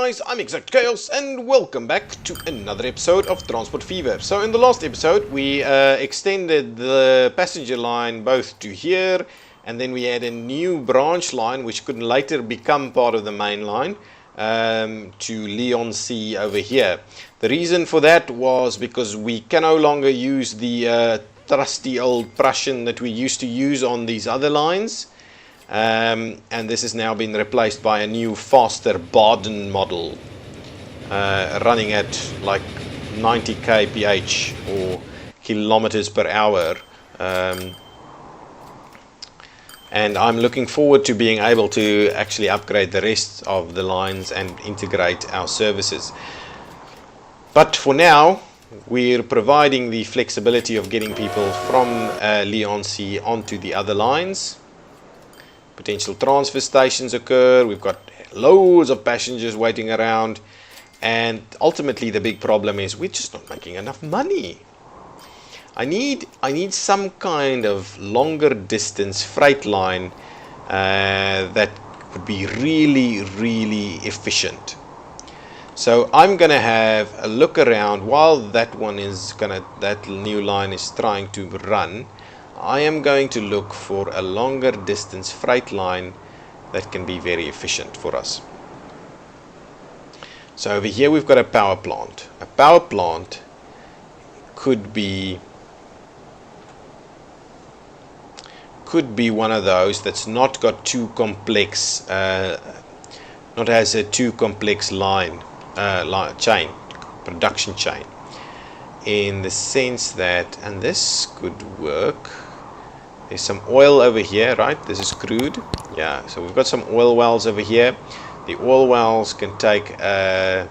guys, I'm ExactChaos and welcome back to another episode of Transport Fever. So in the last episode we extended the passenger line both to here, and then we had a new branch line which could later become part of the main line to Leon-C over here. The reason for that was because we can no longer use the trusty old Prussian that we used to use on these other lines. And this has now been replaced by a new faster Baden model running at like 90 kph or kilometers per hour, and I'm looking forward to being able to actually upgrade the rest of the lines and integrate our services. But for now we're providing the flexibility of getting people from Leon-C onto the other lines. Potential transfer stations occur, we've got loads of passengers waiting around, and ultimately the big problem is we're just not making enough money. I need some kind of longer distance freight line that would be really efficient. So I'm gonna have a look around while that new line is trying to run. I am going to look for a longer distance freight line that can be very efficient for us. So over here we've got a power plant. A power plant could be one of those that's not got too complex, not has a too complex production chain. In the sense that, and this could work. There's some oil over here, right? This is crude. Yeah, so we've got some oil wells over here. The oil wells can take the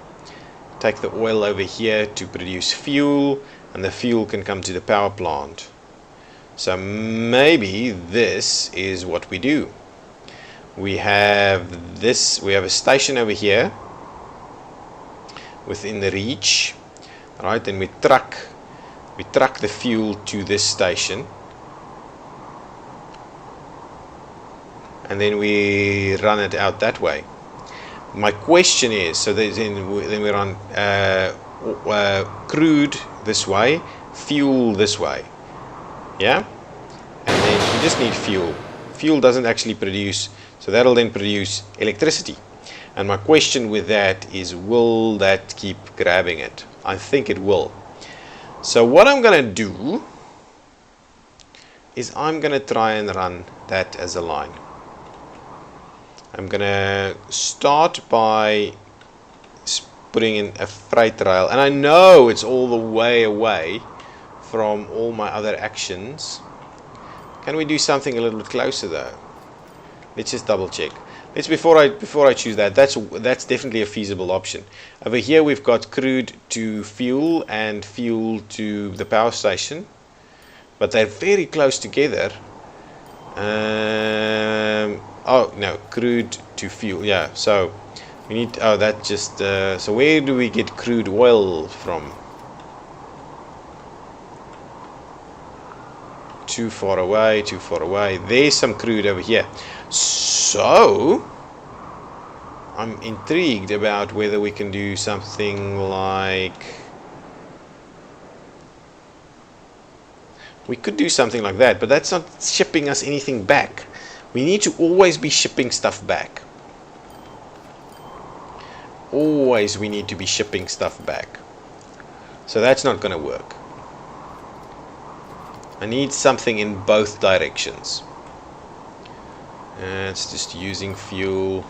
oil over here to produce fuel, and the fuel can come to the power plant. So maybe this is what we do. We have a station over here within the reach. Right, then we truck the fuel to this station, and then we run it out that way. My question is, so then we run crude this way, fuel this way, yeah, and then we just need fuel. Fuel doesn't actually produce, so that'll then produce electricity. And my question with that is, will that keep grabbing it? I think it will. So what I'm going to do is I'm going to try and run that as a line. I'm going to start by putting in a freight rail, and I know it's all the way away from all my other actions. Can we do something a little bit closer though? Let's just double check. Before I choose that, that's definitely a feasible option. Over here we've got crude to fuel and fuel to the power station, but they're very close together. Oh no, crude to fuel. Yeah, so we need. Oh, that just. So where do we get crude oil from? Too far away. There's some crude over here. So I'm intrigued about whether we can do something like, we could do something like that, but that's not shipping us anything back. We need to always be shipping stuff back. Always we need to be shipping stuff back. So that's not going to work. I need something in both directions. It's just using fuel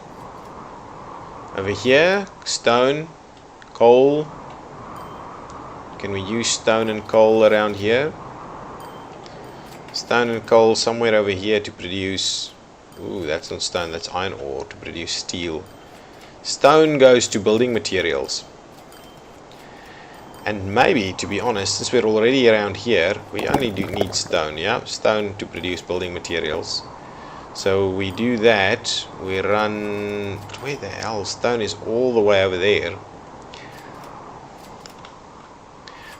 over here. Stone, coal. Can we use stone and coal around here? Stone and coal somewhere over here to produce. Ooh, that's not stone, that's iron ore to produce steel. Stone goes to building materials. And maybe, to be honest, since we're already around here, we only need stone, yeah? Stone to produce building materials. So we do that, we run, where the hell, stone is all the way over there.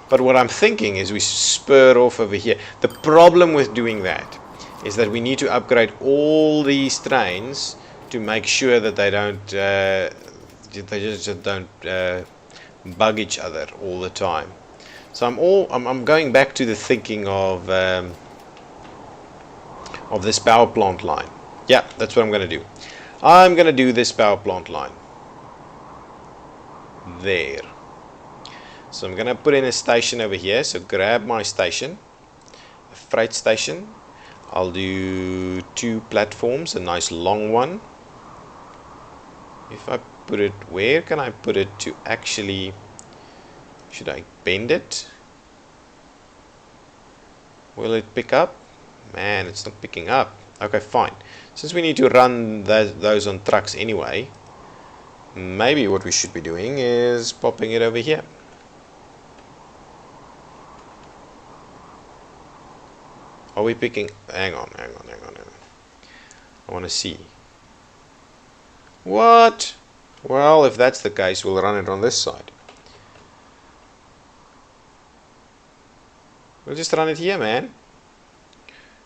But what I'm thinking is we spur off over here. The problem with doing that is that we need to upgrade all these trains to make sure that they don't they just don't bug each other all the time. So I'm going back to the thinking of this power plant line. Yeah, that's what I'm going to do. I'm going to do this power plant line there. So I'm going to put in a station over here. So grab my station, a freight station. I'll do 2 platforms, a nice long one. If I put it, where can I put it to actually, should I bend it? Will it pick up? Man, it's not picking up. Okay, fine. Since we need to run those on trucks anyway, maybe what we should be doing is popping it over here. Are we picking? Hang on. I want to see. What? Well, if that's the case, we'll run it on this side. We'll just run it here, man.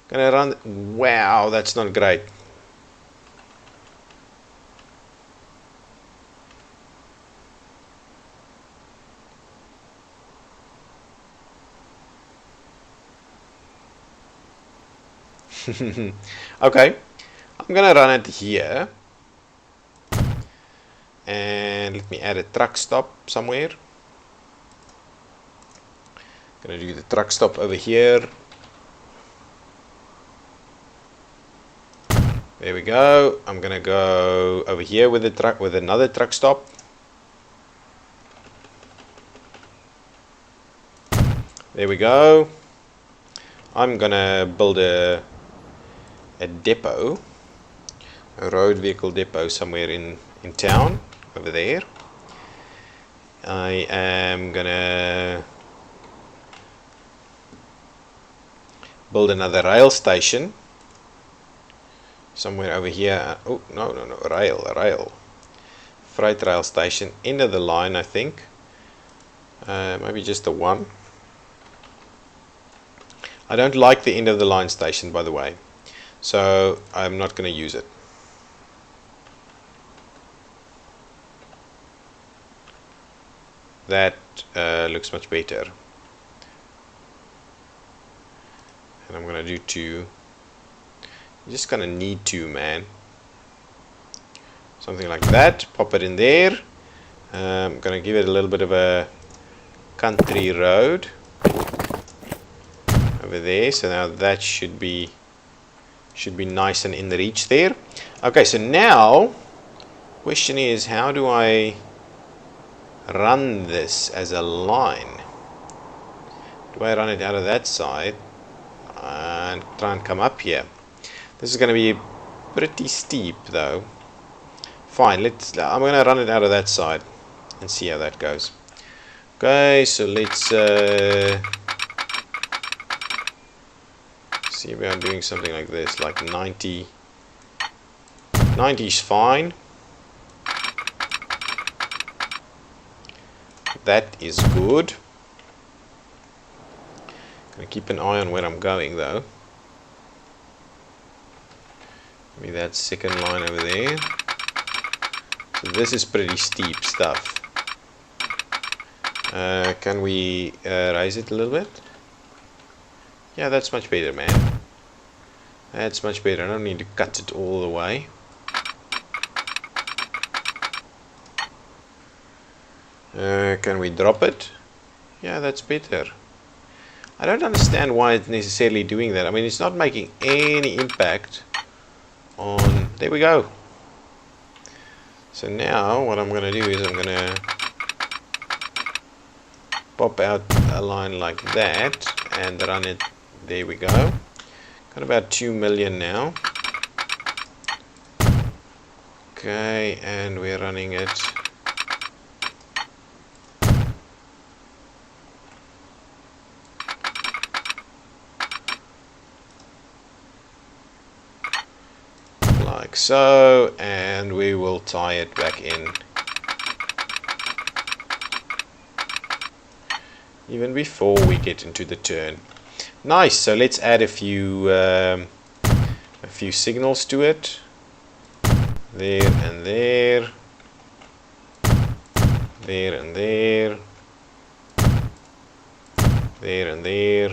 Gonna run. Wow, that's not great. Okay, I'm gonna run it here. And let me add a truck stop somewhere. Gonna do the truck stop over here. There we go. I'm gonna go over here with the truck, with another truck stop. There we go. I'm gonna build a depot, a road vehicle depot somewhere in town over there. I am gonna build another rail station somewhere over here. Oh, no, rail. Freight rail station, end of the line, I think. Maybe just the one. I don't like the end of the line station, by the way, so I'm not going to use it. That looks much better. And I'm going to do 2. You're just going to need 2, man. Something like that. Pop it in there. I'm going to give it a little bit of a country road over there. So now that should be nice and in the reach there. Okay, so now question is, how do I run this as a line? Do I run it out of that side and try and come up here? This is going to be pretty steep though. Fine, I'm going to run it out of that side and see how that goes. Okay, so let's see about doing something like this, like 90. 90 is fine. That is good. Gonna keep an eye on where I'm going though. Maybe that second line over there. So this is pretty steep stuff. Can we raise it a little bit? Yeah, that's much better, man. That's much better. I don't need to cut it all the way. Can we drop it? Yeah, that's better. I don't understand why it's necessarily doing that. I mean, it's not making any impact on... There we go. So now what I'm going to do is I'm going to pop out a line like that and run it. There we go. Got about 2 million now. Okay, and we're running it. Like so, and we will tie it back in even before we get into the turn. Nice. So let's add a few signals to it. There and there. there and there, there and there,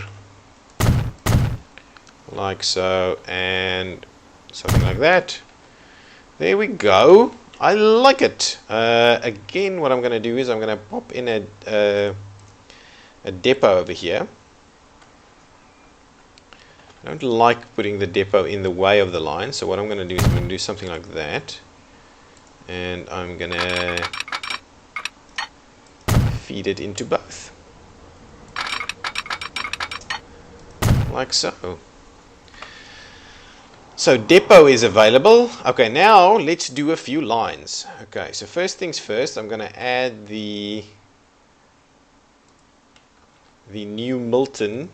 like so, and something like that. There we go. I like it. Again, what I'm going to do is I'm going to pop in a depot over here. I don't like putting the depot in the way of the line, so what I'm going to do is I'm going to do something like that, and I'm going to feed it into both, like so. So depot is available. Okay, now let's do a few lines. Okay, so first things first, I'm going to add the new Milton.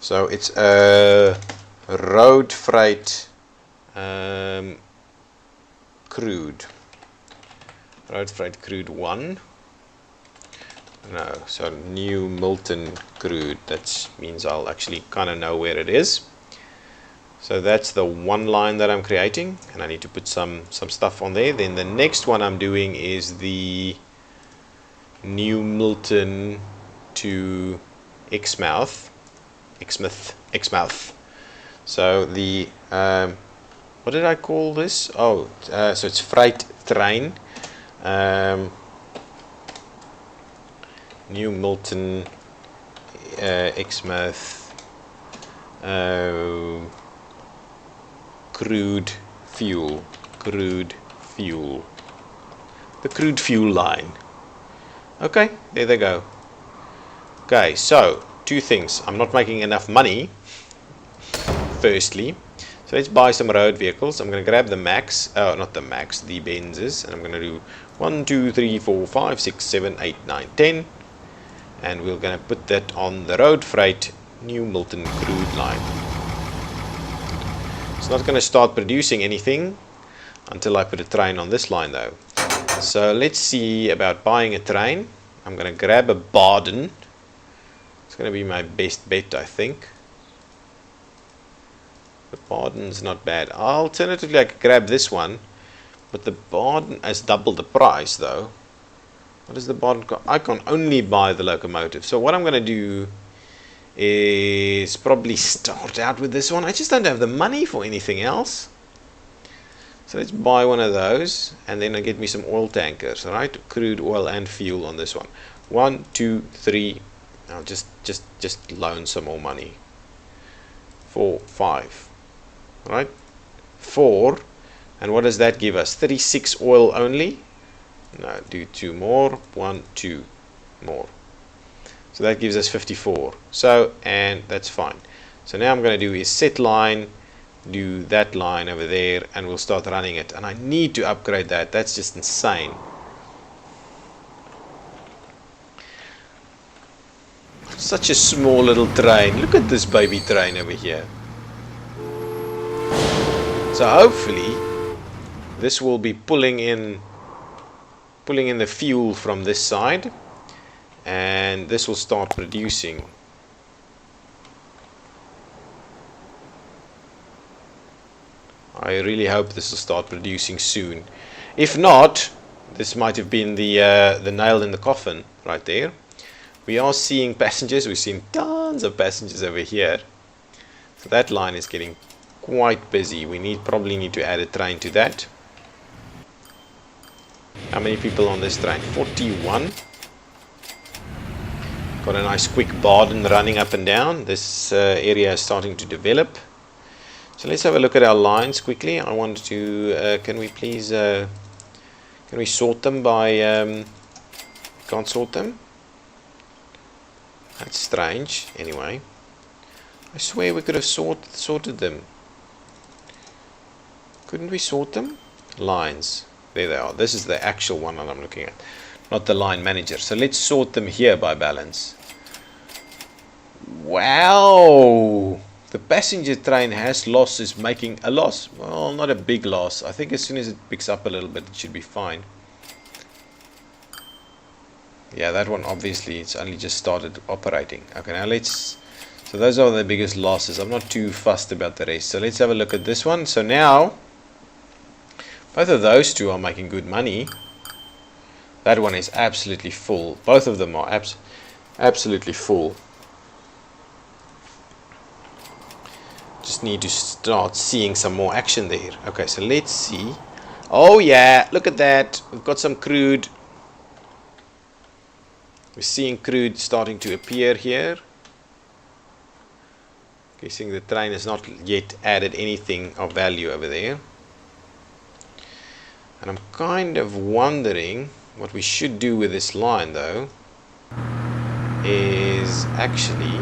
So it's a road freight crude. Road freight crude 1. No, so new Milton crude. That means I'll actually kind of know where it is. So that's the one line that I'm creating, and I need to put some stuff on there. Then the next one I'm doing is the new Milton to Exmouth. So the what did I call this? Oh, so it's freight train. New Milton, Exmouth, crude fuel, the crude fuel line. Okay, there they go. Okay, so two things. I'm not making enough money, firstly. So let's buy some road vehicles. I'm going to grab the Max, not the Max, the Benzes, and I'm going to do 1, 2, 3, 4, 5, 6, 7, 8, 9, 10. And we're going to put that on the road freight New Milton crude line. It's not going to start producing anything until I put a train on this line though. So let's see about buying a train. I'm going to grab a Baden. It's going to be my best bet, I think. The Baden's not bad. Alternatively, I could grab this one, but the Baden has double the price though. What does the Baden cost? I can only buy the locomotive. So what I'm going to do is probably start out with this one. I just don't have the money for anything else. So let's buy one of those, and then I get me some oil tankers, right? Crude oil and fuel on this one. 1, 2, 3. I'll just loan some more money. 4, 5. Right? 4. And what does that give us? 36 oil only. No, do 2 more. 1, 2 more. So that gives us 54. So, and that's fine. So now I'm going to do is set line, do that line over there, and we'll start running it. And I need to upgrade that. That's just insane. Such a small little train. Look at this baby train over here. So hopefully this will be pulling in the fuel from this side, and this will start producing. I really hope this will start producing soon. If not, this might have been the nail in the coffin right there. We are seeing passengers. We've seen tons of passengers over here. So that line is getting quite busy. We probably need to add a train to that. How many people on this train? 41. Got a nice quick Baden running up and down. This area is starting to develop. So let's have a look at our lines quickly. I want to, can we please, can we sort them by, can't sort them? That's strange. Anyway, I swear we could have sorted them. Couldn't we sort them? Lines. There they are. This is the actual one that I'm looking at, not the line manager. So let's sort them here by balance. Wow! The passenger train has loss, is making a loss. Well, not a big loss. I think as soon as it picks up a little bit, it should be fine. Yeah, that one obviously it's only just started operating. Okay, now let's. So those are the biggest losses. I'm not too fussed about the rest. So let's have a look at this one. So now both of those two are making good money. That one is absolutely full. Both of them are absolutely full. Just need to start seeing some more action there. Okay, so let's see. Oh yeah, look at that. We've got some crude. We're seeing crude starting to appear here. Guessing the train has not yet added anything of value over there. And I'm kind of wondering what we should do with this line though is actually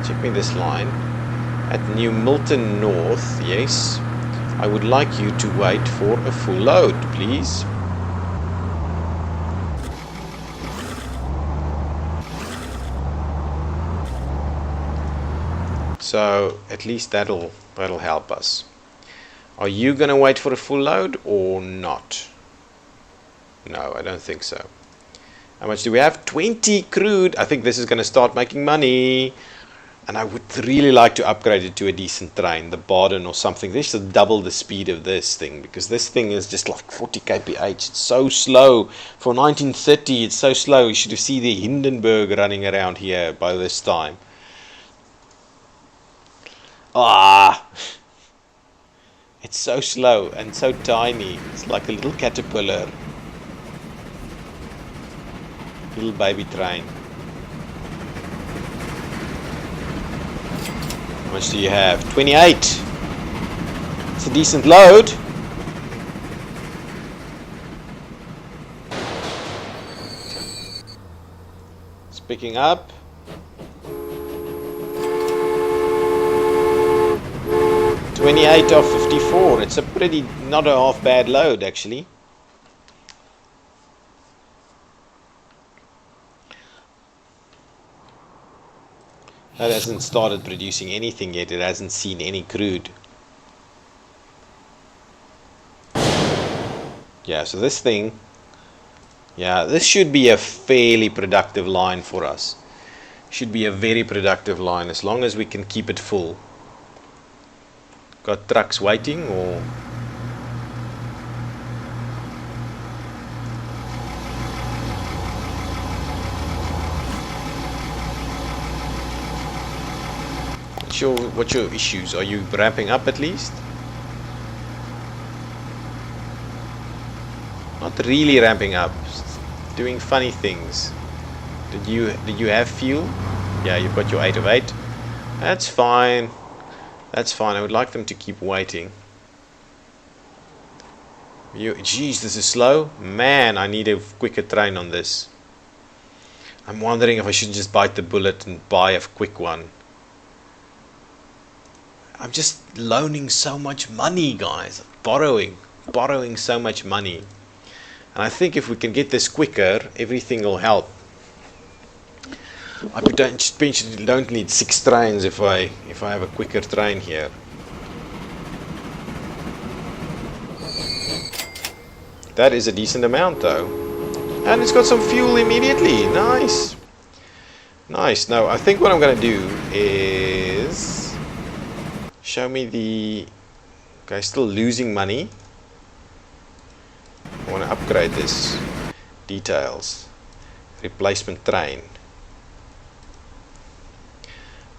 check me this line at New Milton North. Yes, I would like you to wait for a full load, please. So at least that'll help us. Are you gonna wait for a full load or not? No, I don't think so. How much do we have? 20 crude. I think this is gonna start making money. And I would really like to upgrade it to a decent train, the Baden or something. They should double the speed of this thing, because this thing is just like 40 kph. It's so slow. For 1930, it's so slow. You should have seen the Hindenburg running around here by this time. Ah! It's so slow and so tiny. It's like a little caterpillar. Little baby train. How much do you have? 28. It's a decent load. It's picking up. $28 of 54. It's a pretty, not a half bad load actually. That hasn't started producing anything yet. It hasn't seen any crude. Yeah, so this thing, yeah, this should be a fairly productive line for us. Should be a very productive line as long as we can keep it full. Got trucks waiting or... What's your issues? Are you ramping up at least? Not really ramping up. Doing funny things. Did you have fuel? Yeah, you've got your 8 of 8. That's fine. That's fine. I would like them to keep waiting. Geez, this is slow. Man, I need a quicker train on this. I'm wondering if I should just bite the bullet and buy a quick one. I'm just loaning so much money, guys. Borrowing so much money. And I think if we can get this quicker, everything will help. I potentially don't need 6 trains if I have a quicker train here. That is a decent amount though. And it's got some fuel immediately. Nice. Nice. Now I think what I'm going to do is show me the... Okay, still losing money. I want to upgrade this. Details. Replacement train.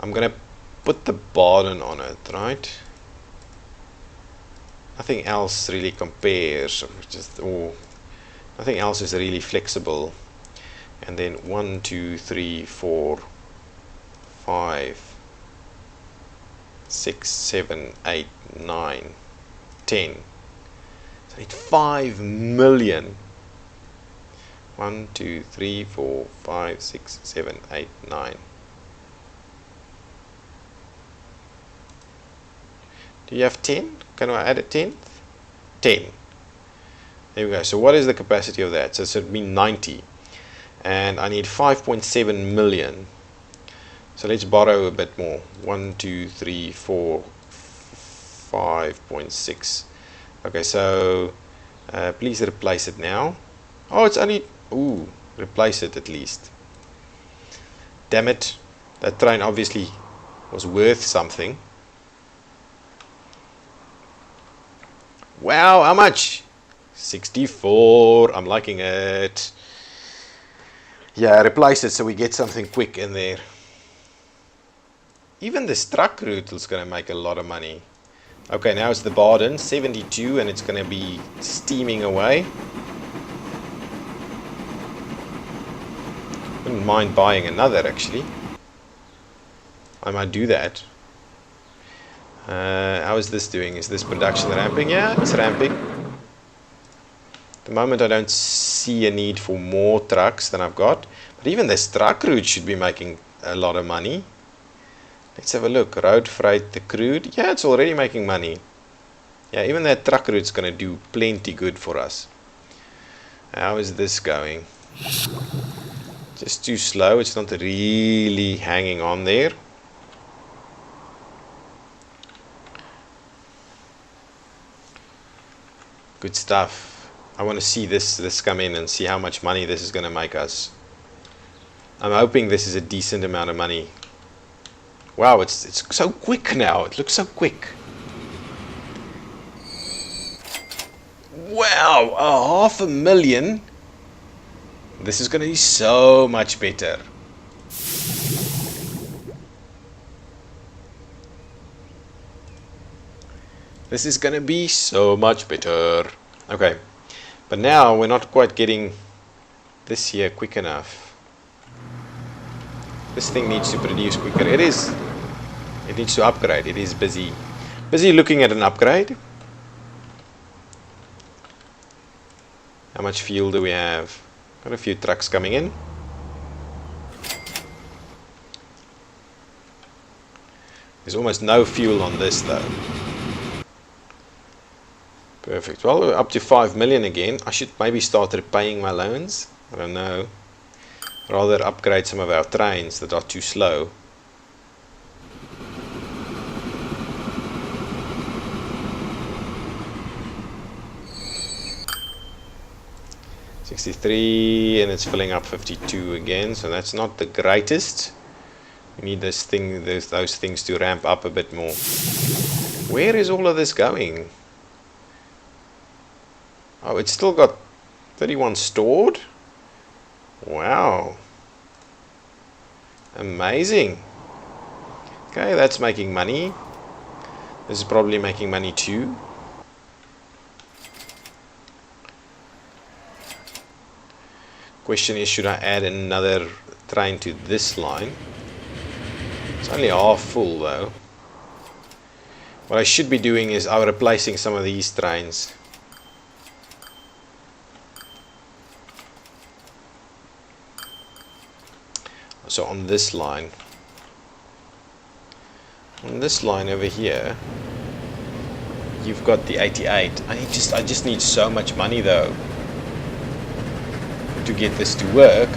I'm going to put the Baden on it, right? Nothing else really compares. Nothing else is really flexible. And then 1, 2, 3, 4, 5, 6, 7, 8, 9, 10. So I need 5 million. 1, 2, 3, 4, 5, 6, 7, 8, 9. Do you have 10? Can I add a 10th? 10. There we go. So what is the capacity of that? So it should be 90. And I need 5.7 million. So let's borrow a bit more. 1, 2, 3, 4, 5.6. Okay, so please replace it now. Oh, it's only... Ooh, replace it at least. Damn it. That train obviously was worth something. Wow, how much? 64. I'm liking it. Yeah, replace it so we get something quick in there. Even this truck route is going to make a lot of money. Okay, now it's the Baden, 72, and it's going to be steaming away. Wouldn't mind buying another, actually. I might do that. How is this doing? Is this production ramping? Yeah, it's ramping. At the moment I don't see a need for more trucks than I've got. But even this truck route should be making a lot of money. Let's have a look. Road freight, the crude. Yeah, it's already making money. Yeah, even that truck route's going to do plenty good for us. How is this going? Just too slow. It's not really hanging on there. Good stuff. I want to see this come in and see how much money this is going to make us. I'm hoping this is a decent amount of money. Wow, it's so quick now. It looks so quick. Wow, 500,000. This is going to be so much better. This is going to be so much better. Okay, but now we're not quite getting this here quick enough. This thing needs to produce quicker. It needs to upgrade. It is busy looking at an upgrade. How much fuel do we have? Got a few trucks coming in. There's almost no fuel on this though. Perfect. Well, we're up to 5 million again. I should maybe start repaying my loans. I don't know. Rather upgrade some of our trains that are too slow. $63, and it's filling up 52 again, so that's not the greatest. We need those things to ramp up a bit more. Where is all of this going? Oh, it's still got 31 stored. Wow. Amazing. Okay, that's making money. This is probably making money too. Question is, should I add another train to this line? It's only half full though. What I should be doing is replacing some of these trains. So on this line over here, you've got the 88. I just need so much money though to get this to work,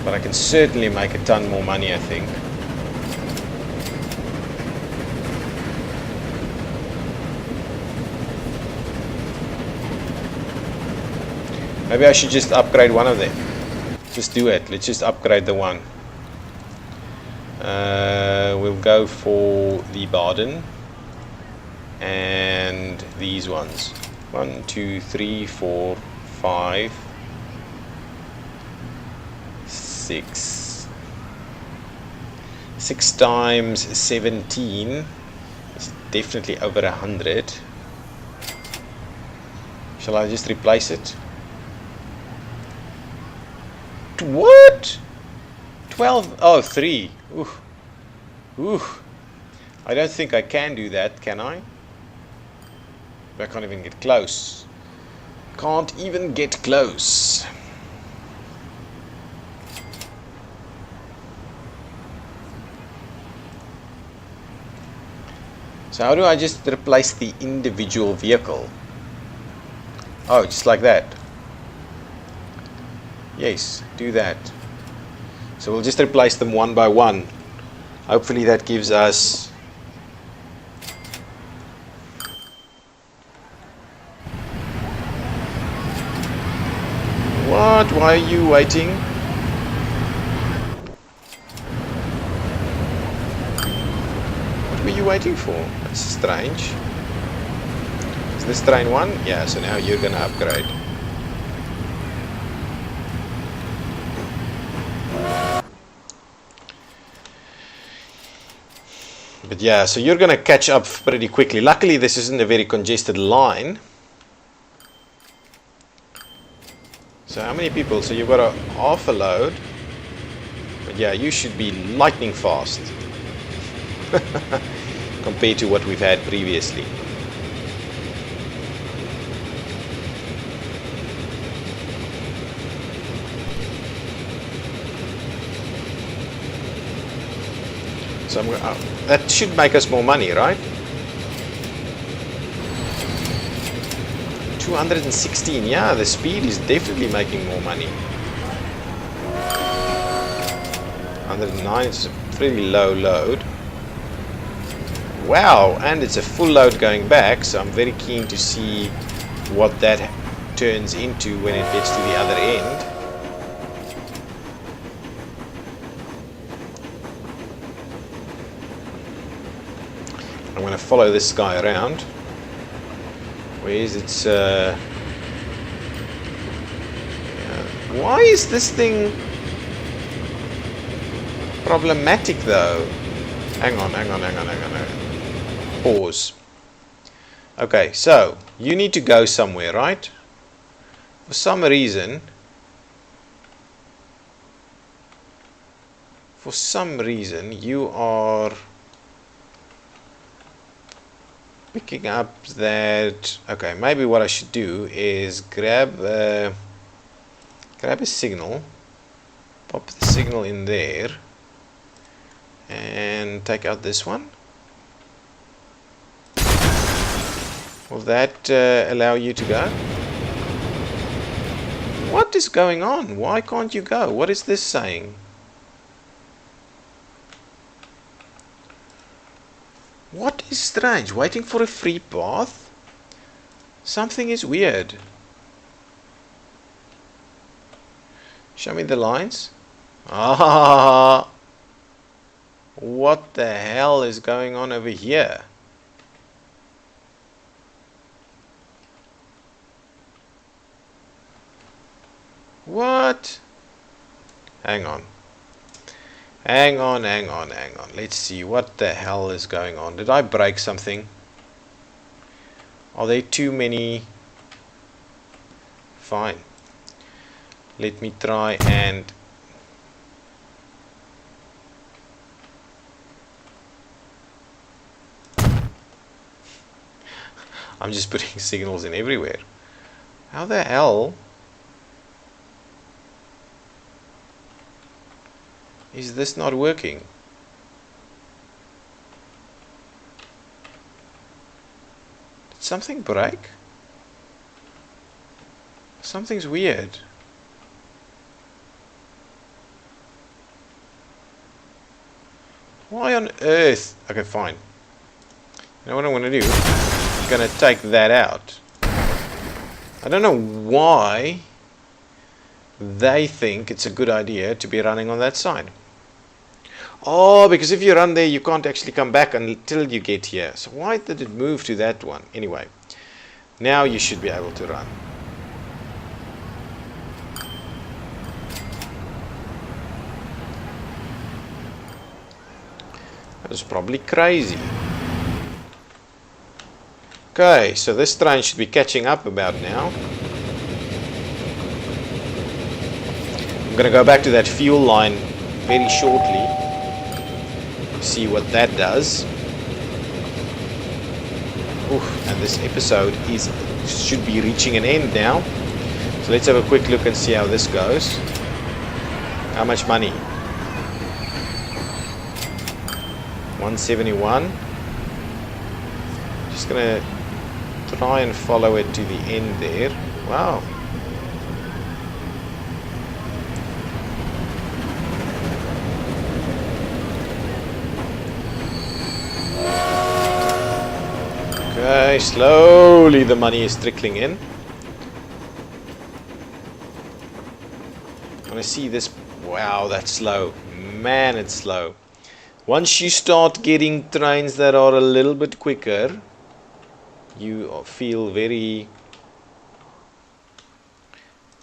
but I can certainly make a ton more money, I think. Maybe I should just upgrade one of them. Just do it. Let's just upgrade the one. We'll go for the Baden and these ones. 1, 2, 3, 4, 5, 6. 6 times 17 is definitely over 100. Shall I just replace it? What? 12? Oh, 3. Ooh. Ooh. I don't think I can do that, can I? I can't even get close. Can't even get close. So how do I just replace the individual vehicle? Oh, just like that. Yes, do that. So we'll just replace them one by one. Hopefully that gives us what? Why are you waiting? What were you waiting for? That's strange. Is this train 1? Yeah, so now you're gonna upgrade. But yeah, so you're gonna catch up pretty quickly. Luckily this isn't a very congested line. So how many people? So you've got a half a load. But yeah, you should be lightning fast compared to what we've had previously. So that should make us more money, right? 216, yeah, the speed is definitely making more money. 109 is a pretty low load. Wow, and it's a full load going back, so I'm very keen to see what that turns into when it gets to the other end. I'm going to follow this guy around. Where is it? Yeah. Why is this thing problematic though? Hang on. Pause. Okay, so you need to go somewhere, right? For some reason you are picking up that. Okay, maybe what I should do is grab a signal, pop the signal in there, and take out this one. Will that allow you to go? What is going on? Why can't you go? What is this saying? What is strange? Waiting for a free path? Something is weird. Show me the lines. Ah, what the hell is going on over here? What? Hang on. Let's see what the hell is going on. Did I break something? Are there too many? Fine. Let me try and I'm just putting signals in everywhere. How the hell is this not working? Did something break? Something's weird. Why on earth? Okay, fine. You know what I'm going to do? I'm going to take that out. I don't know why they think it's a good idea to be running on that side. Oh, because if you run there, you can't actually come back until you get here. So why did it move to that one? Anyway, now you should be able to run. That was probably crazy. Okay, so this train should be catching up about now. I'm going to go back to that fuel line very shortly. See what that does. Oof, and this episode should be reaching an end now. So let's have a quick look and see how this goes. How much money? 171. Just gonna try and follow it to the end there. Wow. Okay, slowly the money is trickling in. I want to see this. Wow, that's slow. Man, it's slow. Once you start getting trains that are a little bit quicker, You feel very...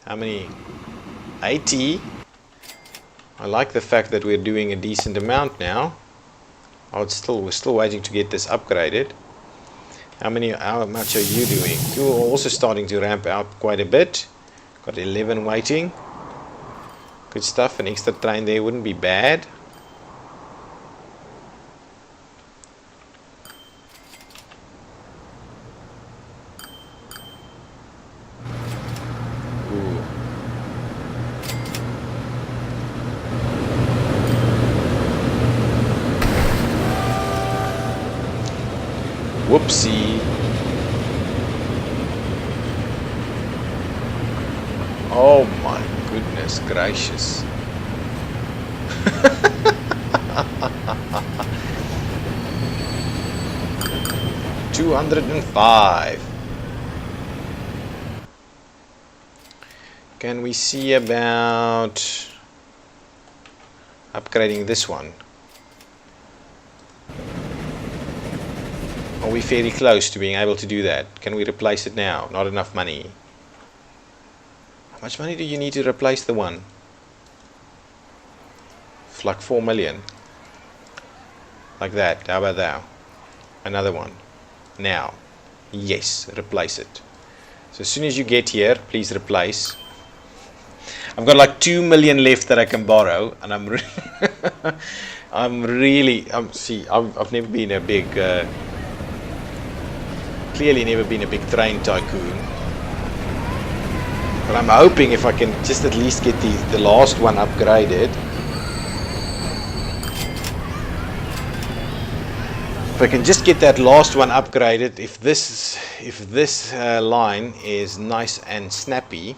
How many? 80. I like the fact that we're doing a decent amount now. We're still waiting to get this upgraded. How much are you doing? You're also starting to ramp up quite a bit. Got 11 waiting. Good stuff. An extra train there wouldn't be bad. Whoopsie. Oh my goodness gracious. $205. Can we see about upgrading this one? Are we fairly close to being able to do that? Can we replace it now? Not enough money. How much money do you need to replace the one? It's like 4 million. Like that. How about that? Another one. Now. Yes, replace it. So as soon as you get here, please replace. I've got like 2 million left that I can borrow, and I've never been a big clearly never been a big train tycoon, but I'm hoping if I can just at least get the last one upgraded. If I can just get that last one upgraded, if this line is nice and snappy,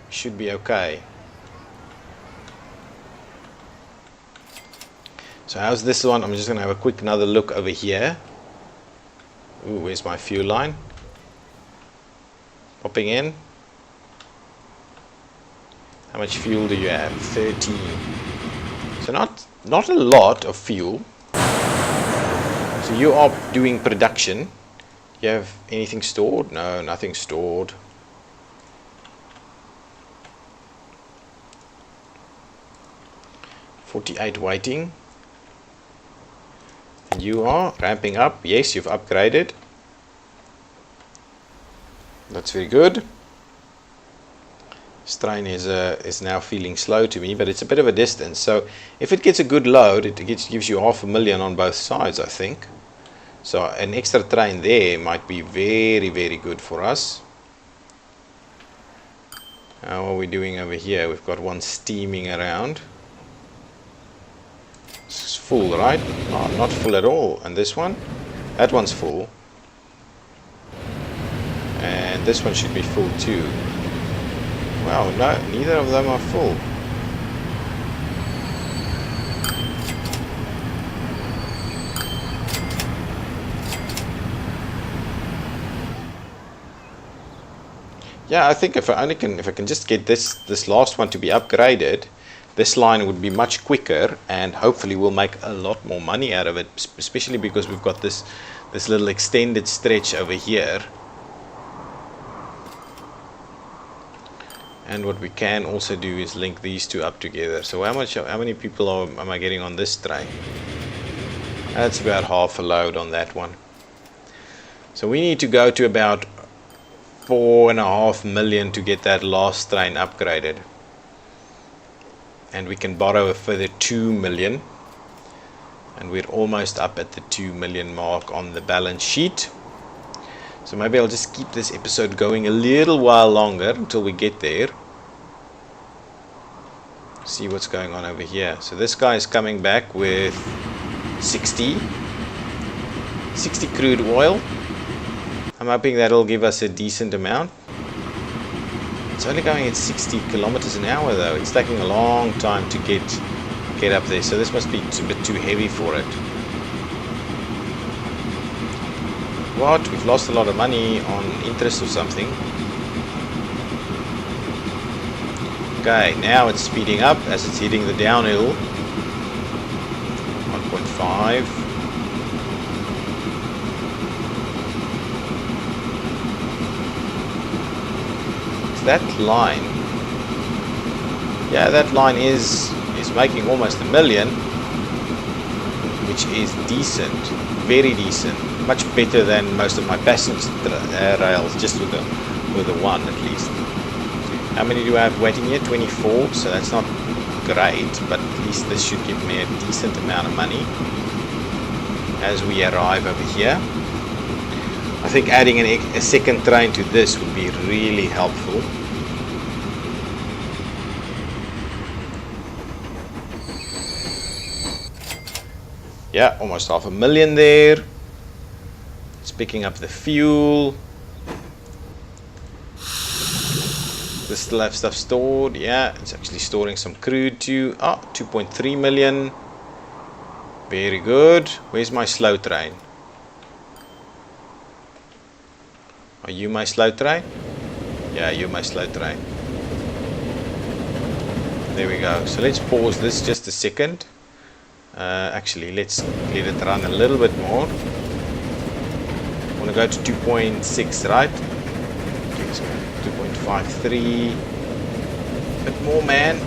should be okay. So how's this one? I'm just going to have a quick another look over here. Ooh, where's my fuel line? Popping in. How much fuel do you have? 13. So not a lot of fuel. So you are doing production. You have anything stored? No, nothing stored. $48 waiting. You are ramping up. Yes, you've upgraded. That's very good. This train is now feeling slow to me, but it's a bit of a distance. So if it gets a good load, it gives you 500,000 on both sides, I think. So an extra train there might be very, very good for us. How are we doing over here? We've got one steaming around. It's full, right? Oh, not full at all. And this one? That one's full. And this one should be full too. Wow, no, neither of them are full. Yeah, I think if I can just get this last one to be upgraded, this line would be much quicker, and hopefully we'll make a lot more money out of it, especially because we've got this little extended stretch over here. And what we can also do is link these two up together. So how many people am I getting on this train? That's about half a load on that one. So we need to go to about 4.5 million to get that last train upgraded. And we can borrow a further 2 million, and we're almost up at the 2 million mark on the balance sheet. So maybe I'll just keep this episode going a little while longer until we get there. See what's going on over here. So this guy is coming back with 60 crude oil. I'm hoping that'll give us a decent amount. It's only going at 60 kilometers an hour though. It's taking a long time to get up there, so this must be a bit too heavy for it. What? We've lost a lot of money on interest or something. Okay, now it's speeding up as it's hitting the downhill. 1.5. that line, yeah, that line is making almost $1 million, which is decent, very decent, much better than most of my passenger rails, just with the one at least. How many do I have waiting here? 24, so that's not great, but at least this should give me a decent amount of money as we arrive over here. I think adding a second train to this would be really helpful. Yeah, almost $500,000 there. It's picking up the fuel. Does still have stuff stored? Yeah, it's actually storing some crude too. Oh, 2.3 million. Very good. Where's my slow train? Are you my slow train? Yeah, you're my slow train. There we go. So let's pause this just a second. Actually, let's let it run a little bit more. I want to go to 2.6, right? 2.53. A bit more, man.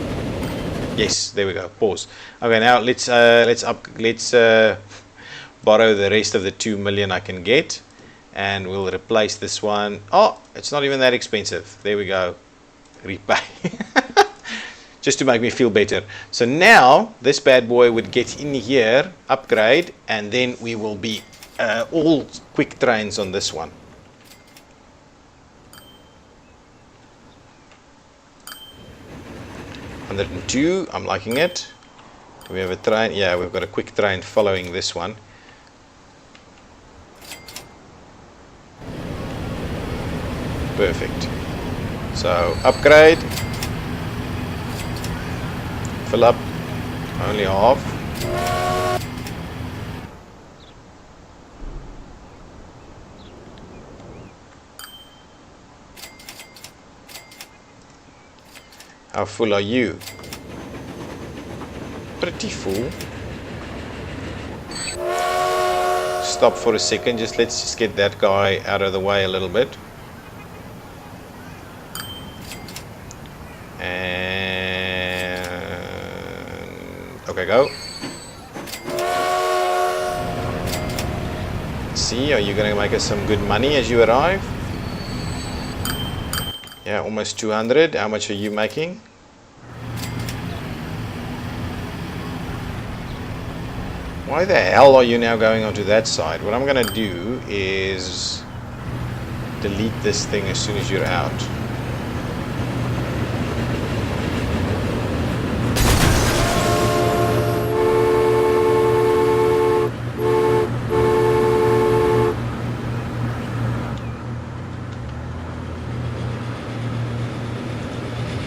Yes, there we go. Pause. Okay, now let's borrow the rest of the 2 million I can get, and we'll replace this one. Oh, it's not even that expensive. There we go. Repay. Just to make me feel better. So now this bad boy would get in here, upgrade, and then we will be all quick trains on this one. $102, I'm liking it. Do we have a train? Yeah, we've got a quick train following this one. Perfect. So upgrade. Fill up. Only half. How full are you? Pretty full. Stop for a second. Let's just get that guy out of the way a little bit. And okay, go. Let's see, are you going to make us some good money as you arrive? Yeah, almost 200. How much are you making? Why the hell are you now going onto that side? What I'm going to do is delete this thing as soon as you're out.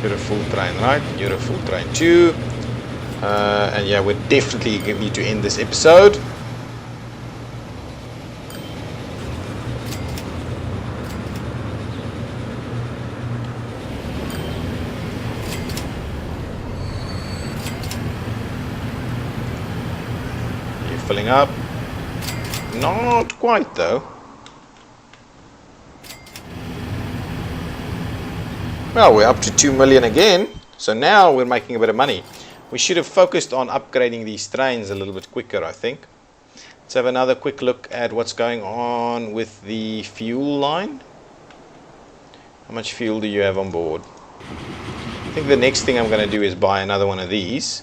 You're a full train, right? You're a full train too. And yeah, we definitely need to end this episode. You're filling up. Not quite though. Well, we're up to 2 million again, so now we're making a bit of money. We should have focused on upgrading these trains a little bit quicker, I think. Let's have another quick look at what's going on with the fuel line. How much fuel do you have on board? I think the next thing I'm going to do is buy another one of these.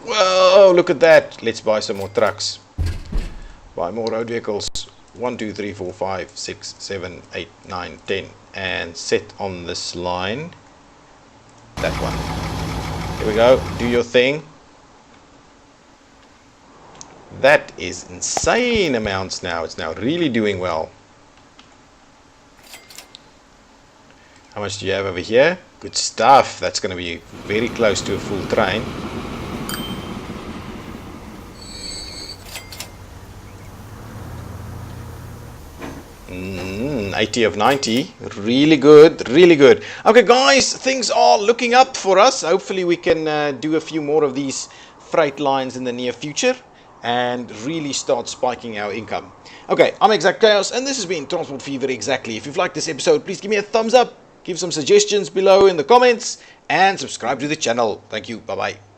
Whoa, look at that. Let's buy some more trucks. Buy more road vehicles. 1, 2, 3, 4, 5, 6, 7, 8, 9, 10. And set on this line. That one. Here we go. Do your thing. That is insane amounts now. It's now really doing well. How much do you have over here? Good stuff. That's going to be very close to a full train. 80 of 90. Really good, really good. Okay guys, things are looking up for us. Hopefully we can do a few more of these freight lines in the near future and really start spiking our income. Okay, I'm ExactChaos and this has been Transport Fever Exactly. If you've liked this episode, please give me a thumbs up. Give some suggestions below in the comments and subscribe to the channel. Thank you. Bye bye.